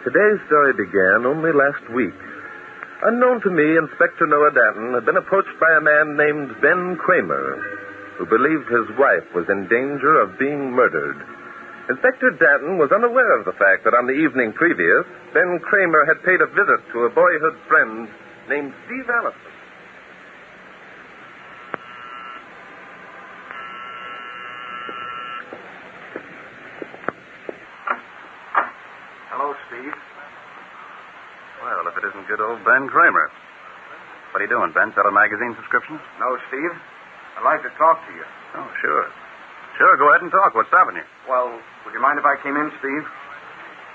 Today's story began only last week. Unknown to me, Inspector Noah Danton had been approached by a man named Ben Kramer, who believed his wife was in danger of being murdered. Inspector Danton was unaware of the fact that on the evening previous, Ben Kramer had paid a visit to a boyhood friend named Steve Allison. Hello, Steve. Well, if it isn't good old Ben Kramer. What are you doing, Ben? Selling magazine subscriptions? No, Steve. I'd like to talk to you. Oh, sure. Sure, go ahead and talk. What's stopping you? Well, would you mind if I came in, Steve?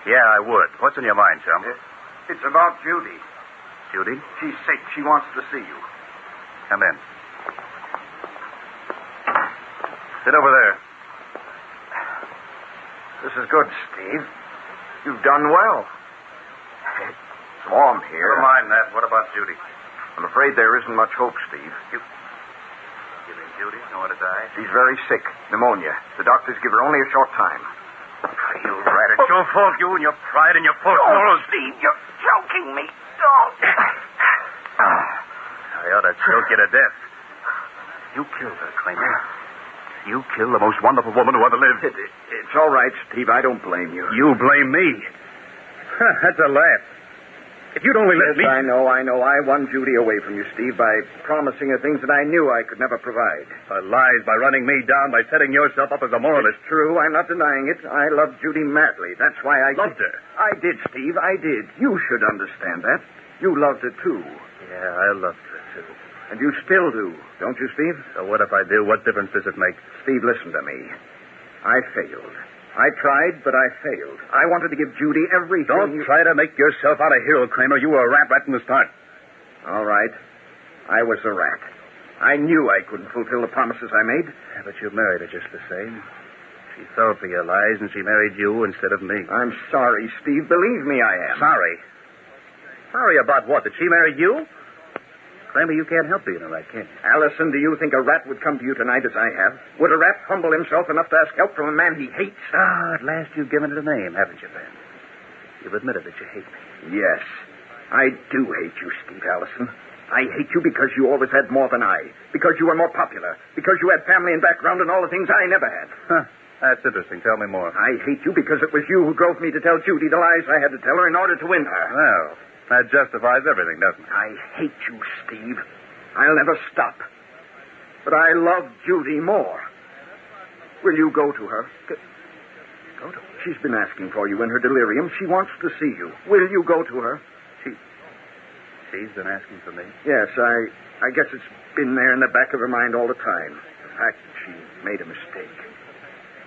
Yeah, I would. What's in your mind, chum? It's about Judy. Judy? She's sick. She wants to see you. Come in. Sit over there. This is good, Steve. You've done well. It's warm here. Never mind that. What about Judy? I'm afraid there isn't much hope, Steve. You think Judy's going to die? She's very sick. Pneumonia. The doctors give her only a short time. You rat. It's your fault, you and your pride and your false morals. Steve, you're choking me. Don't. I ought to choke you to death. You killed her, Kramer. You killed the most wonderful woman who ever lived. It's all right, Steve. I don't blame you. You blame me. That's a laugh. If you'd only let me... I know. I won Judy away from you, Steve, by promising her things that I knew I could never provide. By lies, by running me down, by setting yourself up as a moralist. It's true. I'm not denying it. I loved Judy madly. That's why I... Loved her? I did, Steve. I did. You should understand that. You loved her, too. Yeah, I loved her, too. And you still do, don't you, Steve? So what if I do? What difference does it make? Steve, listen to me. I failed. I tried, but I failed. I wanted to give Judy everything. Don't try to make yourself out a hero, Kramer. You were a rat right from the start. All right. I was a rat. I knew I couldn't fulfill the promises I made. Yeah, but you married her just the same. She fell for your lies, and she married you instead of me. I'm sorry, Steve. Believe me, I am. Sorry? Sorry about what? Did she marry you? Kramer, you can't help being a rat, can you? Allison, do you think a rat would come to you tonight as I have? Would a rat humble himself enough to ask help from a man he hates? Ah, at last you've given it a name, haven't you, Ben? You've admitted that you hate me. Yes. I do hate you, Steve Allison. I hate you because you always had more than I. Because you were more popular. Because you had family and background and all the things I never had. Huh. That's interesting. Tell me more. I hate you because it was you who drove me to tell Judy the lies I had to tell her in order to win her. Well, that justifies everything, doesn't it? I hate you, Steve. I'll never stop. But I love Judy more. Will you go to her? Go to her? She's been asking for you in her delirium. She wants to see you. Will you go to her? She's been asking for me? Yes, I guess it's been there in the back of her mind all the time. The fact that she made a mistake.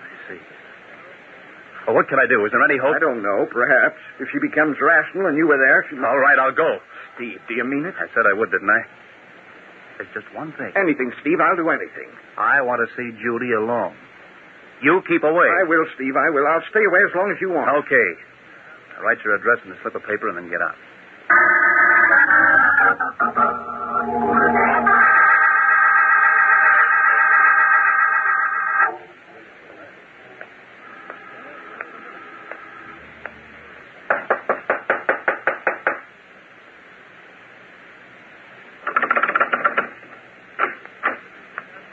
I see. Well, what can I do? Is there any hope? I don't know. Perhaps. If she becomes rational and you were there, she... All right, I'll go. Steve, do you mean it? I said I would, didn't I? There's just one thing. Anything, Steve. I'll do anything. I want to see Judy alone. You keep away. I will, Steve. I will. I'll stay away as long as you want. Okay. I'll write your address in a slip of paper and then get out.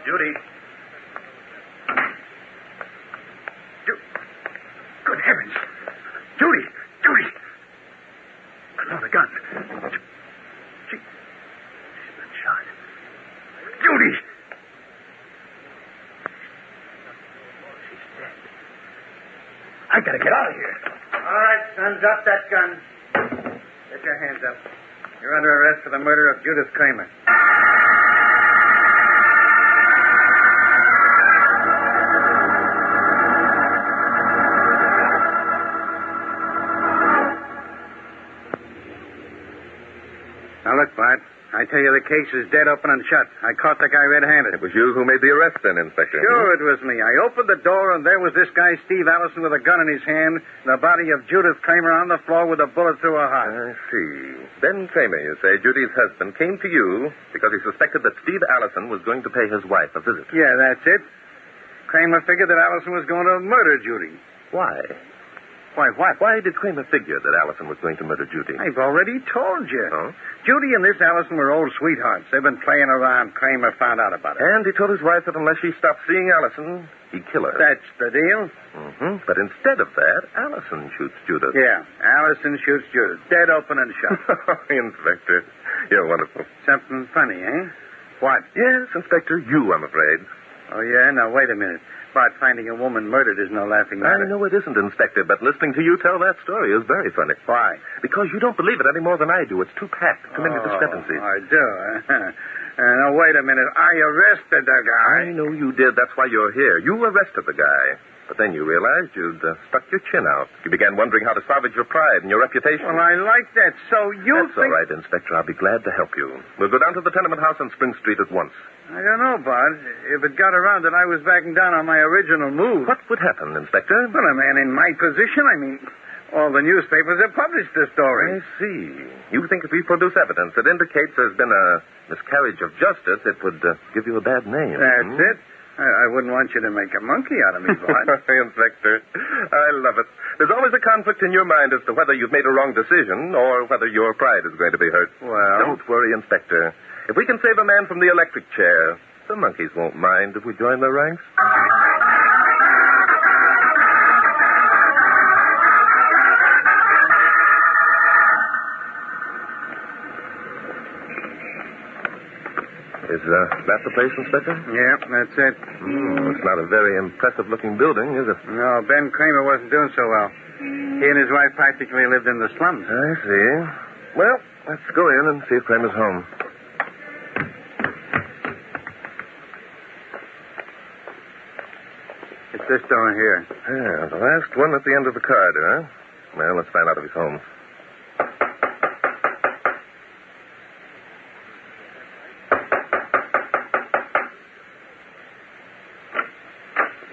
Judy. Good heavens. Judy! Judy! Another gun. She's been shot. Judy! She's dead. I gotta get out of here. All right, son, drop that gun. Get your hands up. You're under arrest for the murder of Judith Kramer. Now, look, Bart. I tell you, the case is dead open and shut. I caught the guy red-handed. It was you who made the arrest then, Inspector. Sure, it was me. I opened the door, and there was this guy, Steve Allison, with a gun in his hand, and the body of Judith Kramer on the floor with a bullet through her heart. I see. Ben Kramer, you say, Judy's husband, came to you because he suspected that Steve Allison was going to pay his wife a visit. Yeah, that's it. Kramer figured that Allison was going to murder Judy. Why? Why, what? Why did Kramer figure that Allison was going to murder Judy? I've already told you. Oh? Judy and this Allison were old sweethearts. They've been playing around. Kramer found out about it. And he told his wife that unless she stopped seeing Allison, he'd kill her. That's the deal? Mm-hmm. But instead of that, Allison shoots Judith. Yeah, Allison shoots Judith. Dead open and shut. Inspector, you're wonderful. Something funny, eh? What? Yes, Inspector, you, I'm afraid. Oh, yeah? Now, wait a minute. About finding a woman murdered is no laughing matter. I know it isn't, Inspector, but listening to you tell that story is very funny. Why? Because you don't believe it any more than I do. It's too packed. Too many discrepancies. I do. Now, wait a minute. I arrested the guy. I know you did. That's why you're here. You arrested the guy. But then you realized you'd stuck your chin out. You began wondering how to salvage your pride and your reputation. Well, I like that. So you That's all right, Inspector. I'll be glad to help you. We'll go down to the tenement house on Spring Street at once. I don't know, Bud. If it got around that I was backing down on my original move. What would happen, Inspector? Well, a man in my position, all the newspapers have published the story. I see. You think if we produce evidence that indicates there's been a miscarriage of justice, it would give you a bad name. That's it. I wouldn't want you to make a monkey out of me, Bud. Inspector, I love it. There's always a conflict in your mind as to whether you've made a wrong decision or whether your pride is going to be hurt. Well? Don't worry, Inspector. If we can save a man from the electric chair, the monkeys won't mind if we join their ranks. Is that the place, Inspector? Yeah, that's it. It's not a very impressive-looking building, is it? No, Ben Kramer wasn't doing so well. He and his wife practically lived in the slums. I see. Well, let's go in and see if Kramer's home. It's this door here. Yeah, the last one at the end of the corridor, huh? Well, let's find out if he's home.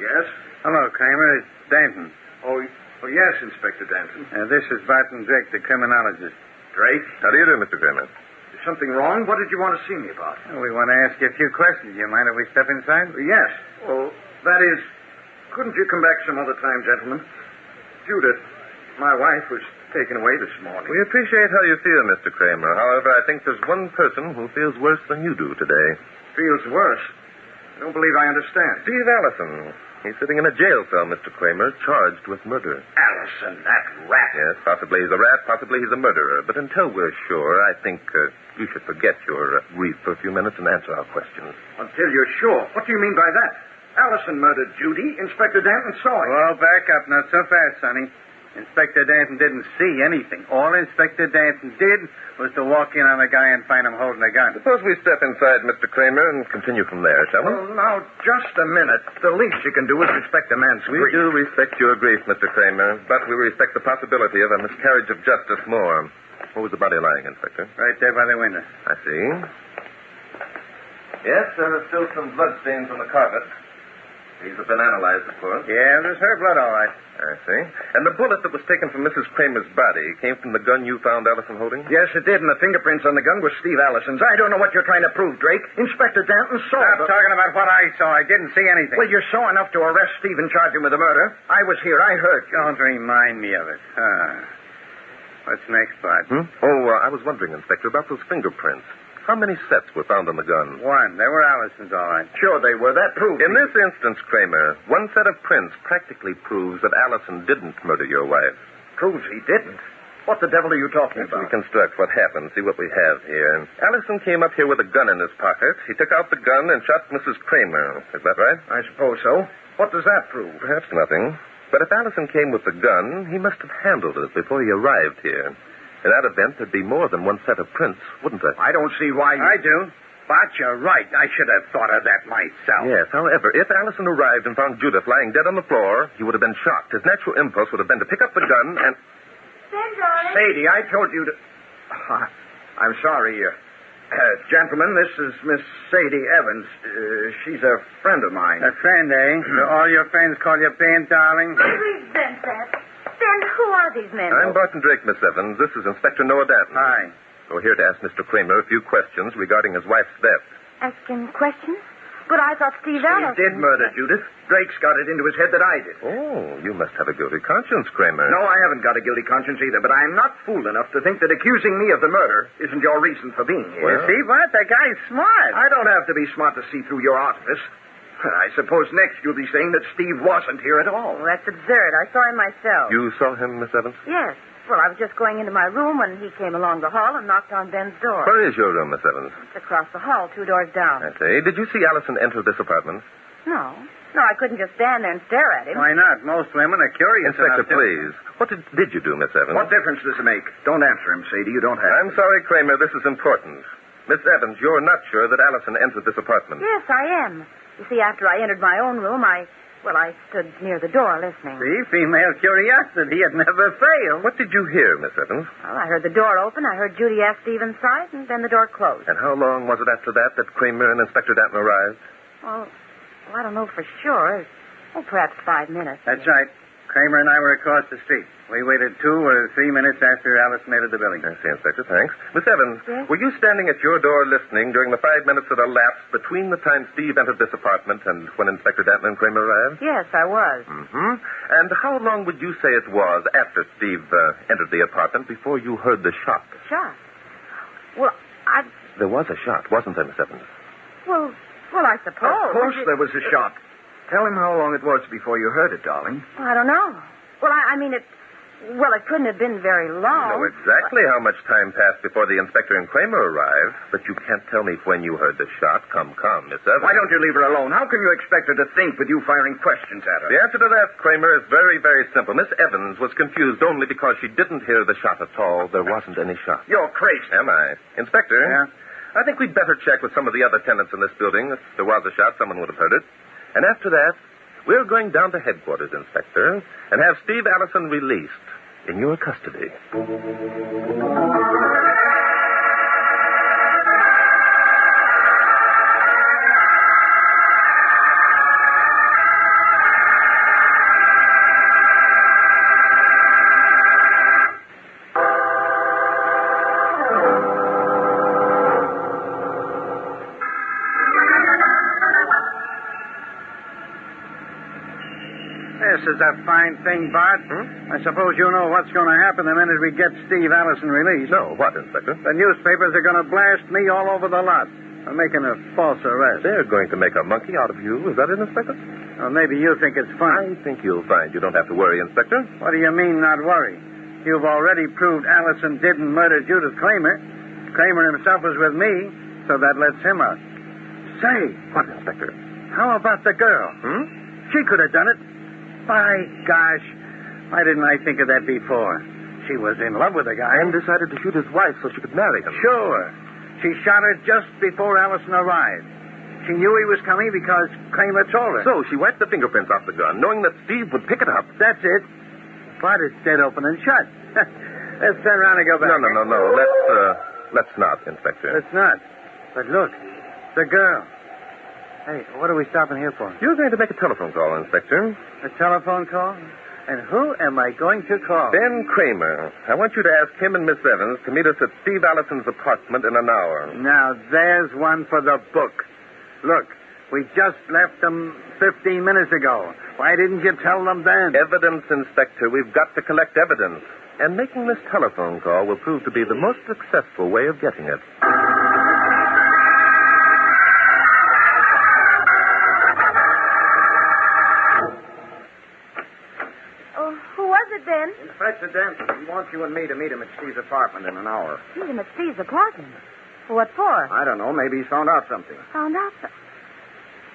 Yes? Hello, Kramer. It's Danton. Oh, yes, Inspector Danton. This is Barton Drake, the criminologist. Drake? How do you do, Mr. Kramer? Is something wrong? What did you want to see me about? We want to ask you a few questions. You mind if we step inside? Yes. Well, that is, couldn't you come back some other time, gentlemen? Judith, my wife, was taken away this morning. We appreciate how you feel, Mr. Kramer. However, I think there's one person who feels worse than you do today. Feels worse? I don't believe I understand. Steve Allison. He's sitting in a jail cell, Mr. Kramer, charged with murder. Allison, that rat. Yes, possibly he's a rat, possibly he's a murderer. But until we're sure, I think you should forget your grief for a few minutes and answer our questions. Until you're sure. What do you mean by that? Allison murdered Judy. Inspector Danton saw it. Well, back up. Not so fast, Sonny. Inspector Danton didn't see anything. All Inspector Danton did was to walk in on the guy and find him holding a gun. Suppose we step inside, Mr. Kramer, and continue from there, shall we? Well, now, just a minute. The least you can do is respect a man's We grief. do respect your grief, Mr. Kramer, but we respect the possibility of a miscarriage of justice more. Where was the body lying, Inspector? Right there by the window. I see. Yes, there are still some blood stains on the carpet. These have been analyzed, of course. Yeah, there's her blood, all right. I see. And the bullet that was taken from Mrs. Kramer's body came from the gun you found Allison holding? Yes, it did, and the fingerprints on the gun were Steve Allison's. I don't know what you're trying to prove, Drake. Inspector Danton saw Stop talking about what I saw. I didn't see anything. Well, you saw enough to arrest Steve and charge him with the murder. I was here. I heard you. Don't remind me of it. What's next, Bud? I was wondering, Inspector, about those fingerprints. How many sets were found on the gun? One. They were Allison's, all right. Sure they were. That proved In this instance, Kramer, one set of prints practically proves that Allison didn't murder your wife. proves he didn't. What the devil are you talking Let's about? reconstruct what happened, see what we have here. Allison came up here with a gun in his pocket. He took out the gun and shot Mrs. Kramer. Is that right? I suppose so. What does that prove? Perhaps nothing. But if Allison came with the gun, he must have handled it before he arrived here. In that event, there'd be more than one set of prints, wouldn't there? I don't see why you... I do. But you're right. I should have thought of that myself. Yes, however, if Allison arrived and found Judith lying dead on the floor, he would have been shocked. His natural impulse would have been to pick up the gun and... Ben, darling. Sadie, I told you to... I'm sorry. Gentlemen, this is Miss Sadie Evans. She's a friend of mine. A friend, eh? Do all your friends call you Ben, darling? I resent that. Ben, who are these men? I'm Barton Drake, Miss Evans. This is Inspector Noah Danton. Hi. We're here to ask Mr. Kramer a few questions regarding his wife's death. Asking questions? But I thought Steve Allison... Steve did murder Judith. Drake's got it into his head that I did. Oh, you must have a guilty conscience, Kramer. No, I haven't got a guilty conscience either, but I'm not fool enough to think that accusing me of the murder isn't your reason for being here. Well- See, what? That guy's smart. I don't have to be smart to see through your artifice. I suppose next you'll be saying that Steve wasn't here at all. Well, that's absurd. I saw him myself. You saw him, Miss Evans? Yes. Well, I was just going into my room when he came along the hall and knocked on Ben's door. Where is your room, Miss Evans? It's across the hall, 2 doors down. I say, did you see Allison enter this apartment? No. No, I couldn't just stand there and stare at him. Why not? Most women are curious Inspector, enough to... please. What did you do, Miss Evans? What difference does it make? Don't answer him, Sadie. You don't have I'm sorry, Kramer. This is important. Miss Evans, you're not sure that Allison entered this apartment. Yes, I am. You see, after I entered my own room, I stood near the door listening. See, female curiosity. It never fails. What did you hear, Miss Evans? Well, I heard the door open, I heard Judy ask Steve inside, and then the door closed. And how long was it after that Kramer and Inspector Danton arrived? Well, I don't know for sure. Oh, perhaps 5 minutes. That's right. Kramer and I were across the street. We waited 2 or 3 minutes after Allison entered the building. I see, Inspector. Thanks. Miss Evans, Yes? were you standing at your door listening during the 5 minutes that elapsed between the time Steve entered this apartment and when Inspector Danton and Kramer arrived? Yes, I was. Mm-hmm. And how long would you say it was after Steve entered the apartment before you heard the shot? Shot. Well, There was a shot, wasn't there, Miss Evans? Well, I suppose. Of course there was a shot. Tell him how long it was before you heard it, darling. Well, I don't know. Well, I mean, it couldn't have been very long. You know exactly how much time passed before the inspector and Kramer arrived, but you can't tell me when you heard the shot. Come, Miss Evans. Why don't you leave her alone? How can you expect her to think with you firing questions at her? The answer to that, Kramer, is very, very simple. Miss Evans was confused only because she didn't hear the shot at all. There wasn't any shot. You're crazy. Am I? Inspector? Yeah? I think we'd better check with some of the other tenants in this building. If there was a shot, someone would have heard it. And after that, we're going down to headquarters, Inspector, and have Steve Allison released in your custody. This is a fine thing, Bart. I suppose you know what's going to happen the minute we get Steve Allison released. No, what, Inspector? The newspapers are going to blast me all over the lot for making a false arrest. They're going to make a monkey out of you. Is that it, Inspector? Well, maybe you think it's fun. I think you'll find you don't have to worry, Inspector. What do you mean, not worry? You've already proved Allison didn't murder Judith Kramer. Kramer himself was with me, so that lets him out. Say, What, Inspector? how about the girl? She could have done it. By gosh, why didn't I think of that before? She was in love with the guy. And decided to shoot his wife so she could marry him. Sure. She shot her just before Allison arrived. She knew he was coming because Kramer told her. So she wiped the fingerprints off the gun, knowing that Steve would pick it up. That's it. But it's dead open and shut. Let's turn around and go back. No. Let's not, Inspector. Let's not. But look, the girl. Hey, what are we stopping here for? You're going to make a telephone call, Inspector. A telephone call? And who am I going to call? Ben Kramer. I want you to ask him and Miss Evans to meet us at Steve Allison's apartment in an hour. Now, there's one for the book. Look, we just left them 15 minutes ago. Why didn't you tell them then? Evidence, Inspector. We've got to collect evidence. And making this telephone call will prove to be the most successful way of getting it. Oh, who was it, Ben? Inspector Denton, he wants you and me to meet him at Steve's apartment in an hour. Meet him at Steve's apartment. What for? I don't know. Maybe he's found out something. Found out.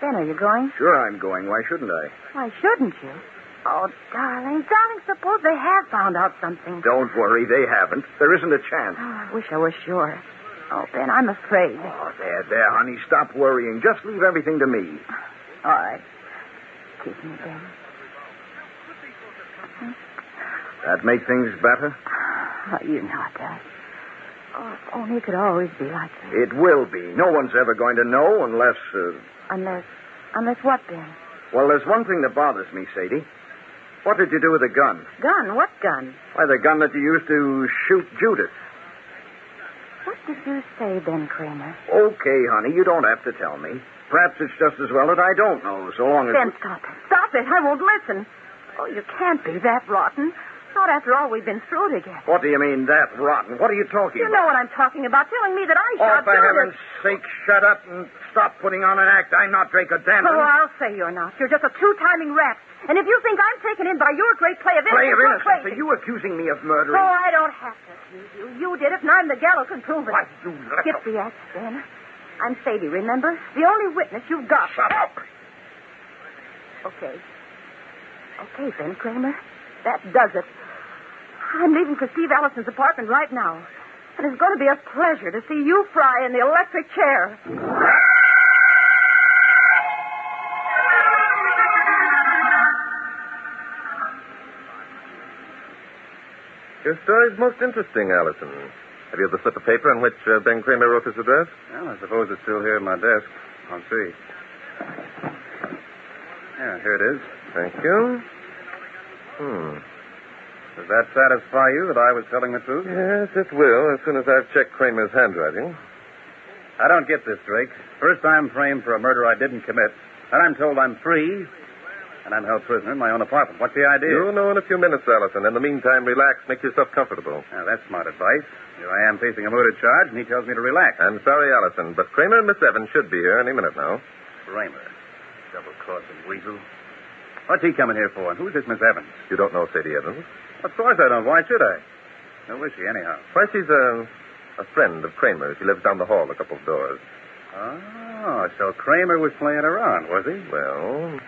Ben, are you going? Sure I'm going. Why shouldn't I? Why shouldn't you? Oh, darling, suppose they have found out something. Don't worry. They haven't. There isn't a chance. Oh, I wish I were sure. Oh, Ben, I'm afraid. Oh, there, honey. Stop worrying. Just leave everything to me. All right. Kiss me, Ben. That make things better? Oh, you know it does. Oh, if only it could always be like this. It will be. No one's ever going to know unless... Unless what, Ben? Well, there's one thing that bothers me, Sadie. What did you do with the gun? Gun? What gun? Why, the gun that you used to shoot Judith. What did you say, Ben Kramer? Okay, honey, you don't have to tell me. Perhaps it's just as well that I don't know, so long as... Ben, stop it. Stop it. I won't listen. Oh, you can't be that rotten. Not after all we've been through together. What do you mean, that rotten? What are you talking You about? know what I'm talking about. Telling me that I shot for Judith. heaven's sake, shut up and stop putting on an act. I'm not Draco Danton. Oh, I'll say you're not. You're just a two-timing rat. And if you think I'm taken in by your great play of innocence, Play of you're innocence? crazy. Are you accusing me of murdering? Oh, I don't have to accuse you. You did it, and I'm the gallows can prove it. Why, you little... Skip the act, Ben. I'm Sadie, remember? The only witness you've got. Shut up. Okay. Okay, Ben Kramer. That does it. I'm leaving for Steve Allison's apartment right now. And it's going to be a pleasure to see you fry in the electric chair. Your story's most interesting, Allison. Have you the slip of paper on which Ben Kramer wrote his address? Well, I suppose it's still here in my desk. I'll see. Yeah, here it is. Thank you. Does that satisfy you that I was telling the truth? Yes, it will, as soon as I've checked Kramer's handwriting. I don't get this, Drake. First, I'm framed for a murder I didn't commit. Then I'm told I'm free, and I'm held prisoner in my own apartment. What's the idea? You'll know in a few minutes, Allison. In the meantime, relax. Make yourself comfortable. Now, that's smart advice. Here I am facing a murder charge, and he tells me to relax. I'm sorry, Allison, but Kramer and Miss Evans should be here any minute now. Kramer. Double-crossing weasel. What's he coming here for? And who's this Miss Evans? You don't know Sadie Evans? Of course I don't. Why should I? Who is she, anyhow? Why, she's a friend of Kramer's. He lives down the hall a couple of doors. Oh, so Kramer was playing around, was he? Well...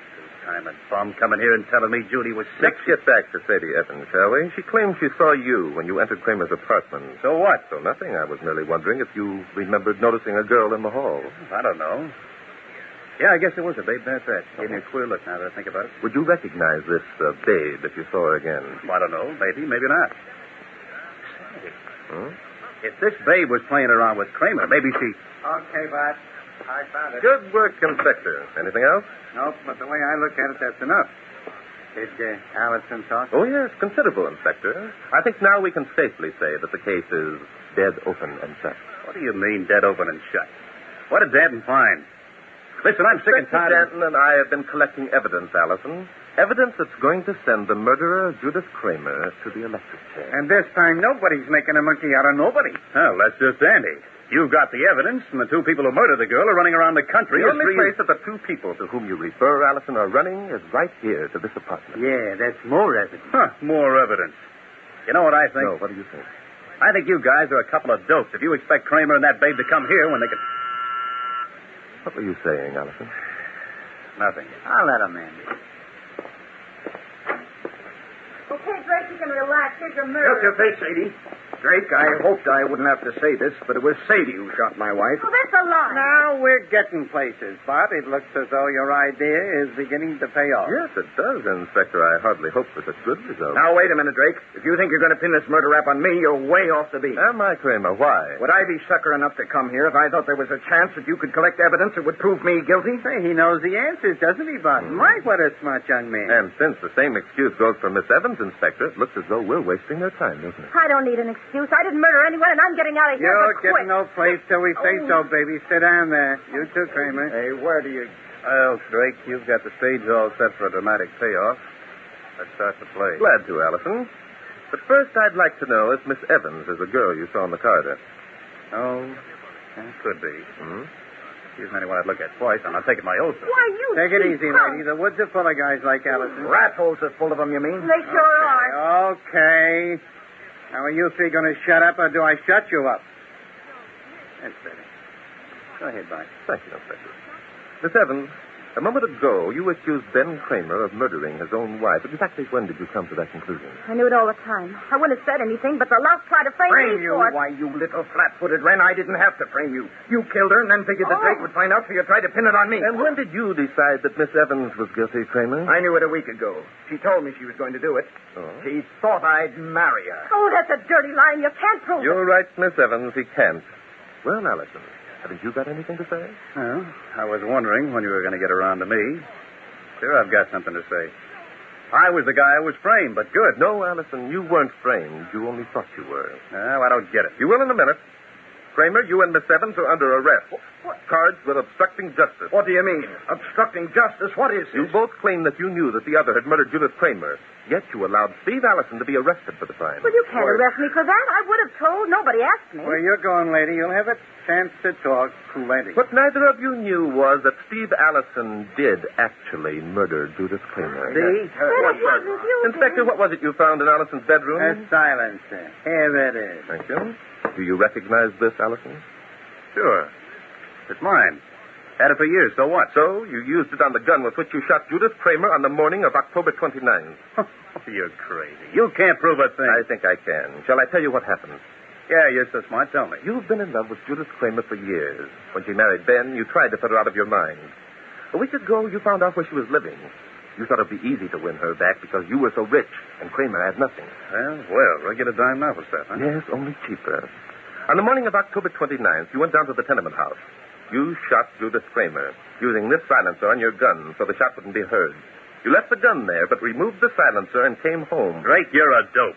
Time and bum coming here and telling me Judy was sick. Let's get back to Sadie Evans, shall we? She claims she saw you when you entered Kramer's apartment. So what? So nothing. I was merely wondering if you remembered noticing a girl in the hall. I don't know. Yeah, I guess there was a babe there. That gave me a queer look now that I think about it. Would you recognize this babe if you saw her again? I don't know. Maybe, maybe not. Say, Hmm? if this babe was playing around with Kramer, maybe she... Okay, Bart. I found it. Good work, Inspector. Anything else? Nope, but the way I look at it, that's enough. Did Allison talk? Oh, yes, considerable, Inspector. I think now we can safely say that the case is dead open and shut. What do you mean, dead open and shut? What did Danton find? Listen, I'm sick and tired of... Danton and I have been collecting evidence, Allison. Evidence that's going to send the murderer, Judith Kramer, to the electric chair. And this time, nobody's making a monkey out of nobody. Oh, that's just dandy. You've got the evidence, and the two people who murdered the girl are running around the country. The only place that the two people to whom you refer, Allison, are running is right here to this apartment. Yeah, that's more evidence. Huh, more evidence. You know what I think? No, what do you think? I think you guys are a couple of dopes if you expect Kramer and that babe to come here when they can... What were you saying, Allison? Nothing. I'll let him in. Okay, Drake, you can relax. Here's your murder. Look your face, Sadie. Drake, I hoped I wouldn't have to say this, but it was Sadie who shot my wife. Oh, that's a lie. Now we're getting places, Bart. It looks as though your idea is beginning to pay off. Yes, it does, Inspector. I hardly hope for such good results. Now, wait a minute, Drake. If you think you're going to pin this murder rap on me, you're way off the beat. Am I, Kramer? Why? Would I be sucker enough to come here if I thought there was a chance that you could collect evidence that would prove me guilty? Say, he knows the answers, doesn't he, Bart? My, what a smart young man. And since the same excuse goes for Miss Evans, Inspector, it looks as though we're wasting their time, doesn't it? I don't need an excuse. I didn't murder anyone, and I'm getting out of here. You're but quick. getting no place till we say so, baby. Sit down there. You too, Kramer. Hey, where do you... Well, Drake, you've got the stage all set for a dramatic payoff. Let's start the play. Glad to, Allison. But first, I'd like to know if Miss Evans is the girl you saw in the corridor. Oh, that could be. Hmm? She's anyone I'd look at twice, and I'll take it my oath. Why, you Take it cheap easy, punk. lady. The woods are full of guys like Allison. Rat holes are full of them, you mean? They sure are. Okay. Now, are you three going to shut up, or do I shut you up? That's better. Go ahead, Bart. Thank you, Inspector. Miss Evans, a moment ago, you accused Ben Kramer of murdering his own wife. Exactly when did you come to that conclusion? I knew it all the time. I wouldn't have said anything, but the louse tried to frame Frame me you? for it. Why, you little flat-footed wren, I didn't have to frame you. You killed her and then figured that Oh. Drake would find out, so you tried to pin it on me. And when did you decide that Miss Evans was guilty, Kramer? I knew it a week ago. She told me she was going to do it. Oh. She thought I'd marry her. Oh, that's a dirty lie, and you can't prove it. You're right, Miss Evans. He can't. Well, Allison, haven't you got anything to say? Well, I was wondering when you were going to get around to me. Sure, I've got something to say. I was the guy who was framed, but good. No, Allison, you weren't framed. You only thought you were. No, I don't get it. You will in a minute. Kramer, you and Miss Evans are under arrest. Charged with obstructing justice. What do you mean? Obstructing justice? What is You this? both claim that you knew that the other had murdered Judith Kramer, yet you allowed Steve Allison to be arrested for the crime. Well, you can't arrest me for that. I would have told. Nobody asked me. Where you're going, lady, you'll have a chance to talk plenty. What neither of you knew was that Steve Allison did actually murder Judith Kramer. See? But it wasn't you, Inspector, what was it you found in Allison's bedroom? A silencer. Here it is. Thank you. Do you recognize this, Allison? Sure. It's mine. Had it for years, so what? So, you used it on the gun with which you shot Judith Kramer on the morning of October 29th. You're crazy. You can't prove a thing. I think I can. Shall I tell you what happened? Yeah, you're so smart. Tell me. You've been in love with Judith Kramer for years. When she married Ben, you tried to put her out of your mind. A week ago, you found out where she was living. You thought it'd be easy to win her back because you were so rich and Kramer had nothing. Well, regular dime novel stuff, huh? Yes, only cheaper. On the morning of October 29th, you went down to the tenement house. You shot Judith Kramer, using this silencer on your gun so the shot wouldn't be heard. You left the gun there, but removed the silencer and came home. Drake, you're a dope.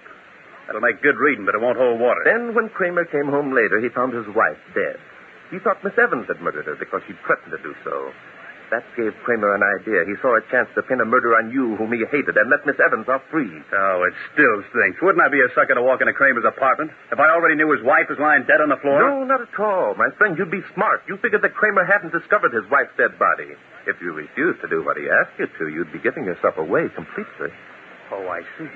That'll make good reading, but it won't hold water. Then, when Kramer came home later, he found his wife dead. He thought Miss Evans had murdered her because she'd threatened to do so. That gave Kramer an idea. He saw a chance to pin a murder on you whom he hated and let Miss Evans off free. Oh, it still stinks. Wouldn't I be a sucker to walk into Kramer's apartment if I already knew his wife was lying dead on the floor? No, not at all. My friend, you'd be smart. You figured that Kramer hadn't discovered his wife's dead body. If you refused to do what he asked you to, you'd be giving yourself away completely. Oh, I see.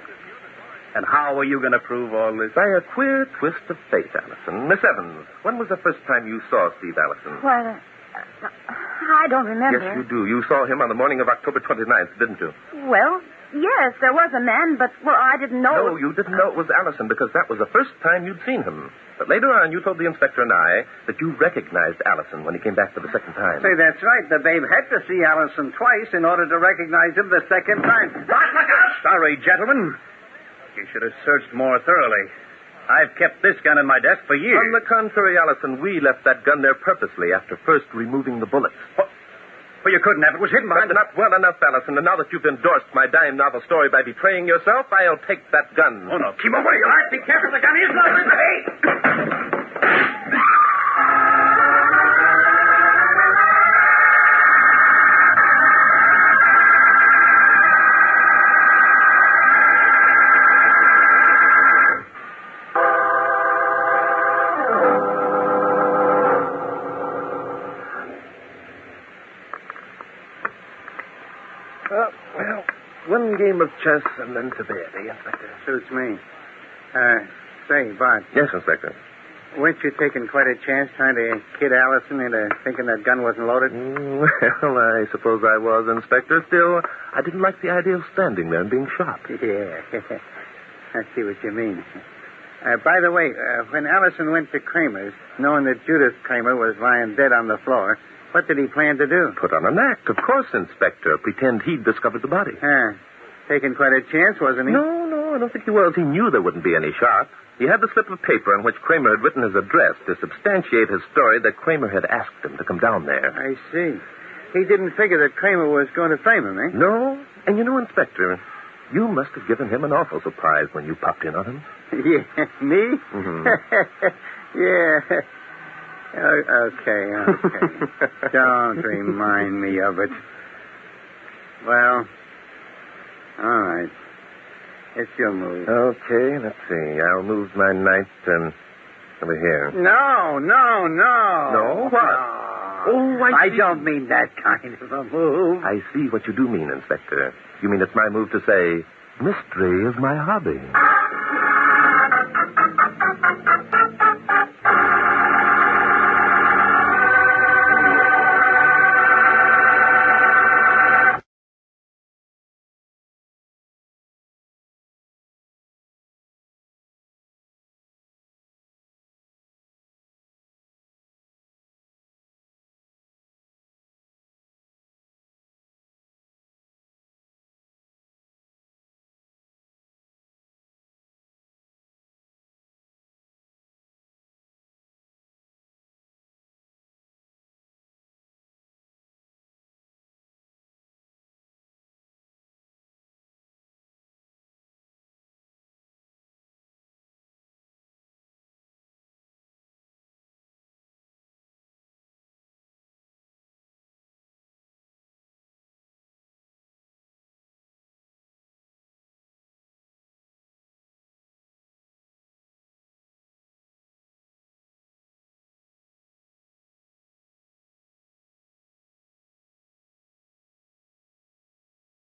And how are you going to prove all this? By a queer twist of fate, Allison. Miss Evans, when was the first time you saw Steve Allison? Well, I don't remember. Yes, you do. You saw him on the morning of October 29th, didn't you? Well, yes, there was a man, but, I didn't know. No, you didn't know it was Allison because that was the first time you'd seen him. But later on, you told the inspector and I that you recognized Allison when he came back for the second time. Say, that's right. The babe had to see Allison twice in order to recognize him the second time. Look out! Sorry, gentlemen. You should have searched more thoroughly. I've kept this gun in my desk for years. On the contrary, Allison, we left that gun there purposely after first removing the bullets. Well, you couldn't have. It was hidden behind But not well enough, Allison. And now that you've endorsed my dime novel story by betraying yourself, I'll take that gun. Oh, no. Keep away, you lad. Be careful. The gun is loaded. Hey! Well, one game of chess and then to bed, eh, Inspector? Suits me. Say, Bart, Yes, Inspector. weren't you taking quite a chance trying to kid Allison into thinking that gun wasn't loaded? Well, I suppose I was, Inspector. Still, I didn't like the idea of standing there and being shot. Yeah. I see what you mean. By the way, when Allison went to Kramer's, knowing that Judith Kramer was lying dead on the floor, what did he plan to do? Put on an act, of course, Inspector. Pretend he'd discovered the body. Taking quite a chance, wasn't he? No, I don't think he was. He knew there wouldn't be any shot. He had the slip of paper on which Kramer had written his address to substantiate his story that Kramer had asked him to come down there. I see. He didn't figure that Kramer was going to frame him, eh? No, and you know, Inspector, you must have given him an awful surprise when you popped in on him. Yeah, me? Mm-hmm. Yeah. Okay. Don't remind me of it. Well, all right. It's your move. Okay, let's see. I'll move my knight over here. No. No? What? No. Oh, I see. don't mean that kind of a move. I see what you do mean, Inspector. You mean it's my move to say, mystery is my hobby.